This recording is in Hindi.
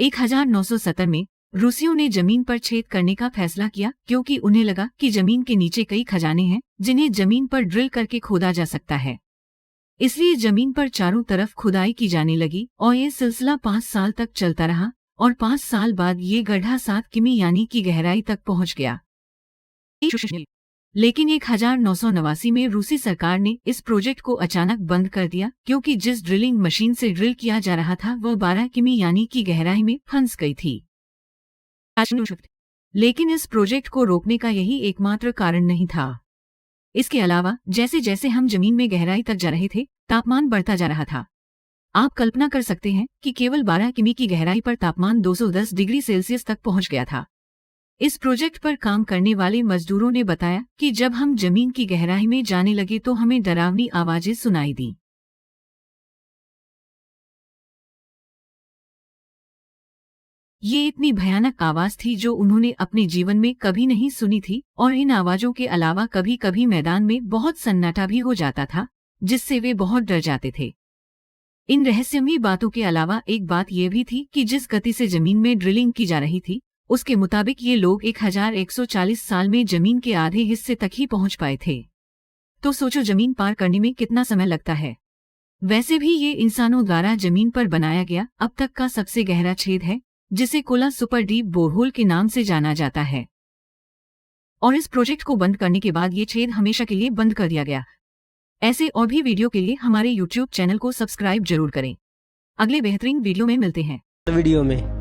1970 में रूसियों ने जमीन पर छेद करने का फैसला किया क्योंकि उन्हें लगा कि जमीन के नीचे कई खजाने हैं जिन्हें जमीन पर ड्रिल करके खोदा जा सकता है। इसलिए जमीन पर चारों तरफ खुदाई की जाने लगी और ये सिलसिला 5 साल तक चलता रहा और 5 साल बाद ये गड्ढा 7 किमी यानी कि गहराई तक पहुंच गया। लेकिन 1989 में रूसी सरकार ने इस प्रोजेक्ट को अचानक बंद कर दिया क्योंकि जिस ड्रिलिंग मशीन से ड्रिल किया जा रहा था वह 12 किमी यानी कि गहराई में फंस गई थी। लेकिन इस प्रोजेक्ट को रोकने का यही एकमात्र कारण नहीं था। इसके अलावा जैसे जैसे हम जमीन में गहराई तक जा रहे थे, तापमान बढ़ता जा रहा था। आप कल्पना कर सकते हैं कि केवल 12 किमी की गहराई पर तापमान 210 डिग्री सेल्सियस तक पहुंच गया था। इस प्रोजेक्ट पर काम करने वाले मजदूरों ने बताया कि जब हम जमीन की गहराई में जाने लगे तो हमें डरावनी आवाजें सुनाई दी। ये इतनी भयानक आवाज थी जो उन्होंने अपने जीवन में कभी नहीं सुनी थी और इन आवाजों के अलावा कभी कभी मैदान में बहुत सन्नाटा भी हो जाता था जिससे वे बहुत डर जाते थे। इन रहस्यमयी बातों के अलावा एक बात यह भी थी कि जिस गति से जमीन में ड्रिलिंग की जा रही थी उसके मुताबिक ये लोग 1140 साल में जमीन के आधे हिस्से तक ही पहुंच पाए थे। तो सोचो जमीन पार करने में कितना समय लगता है। वैसे भी ये इंसानों द्वारा जमीन पर बनाया गया अब तक का सबसे गहरा छेद है जिसे कोला सुपर डीप बोरहोल के नाम से जाना जाता है। और इस प्रोजेक्ट को बंद करने के बाद ये छेद हमेशा के लिए बंद कर दिया गया। ऐसे और भी वीडियो के लिए हमारे YouTube चैनल को सब्सक्राइब जरूर करें। अगले बेहतरीन वीडियो में मिलते हैं। वीडियो में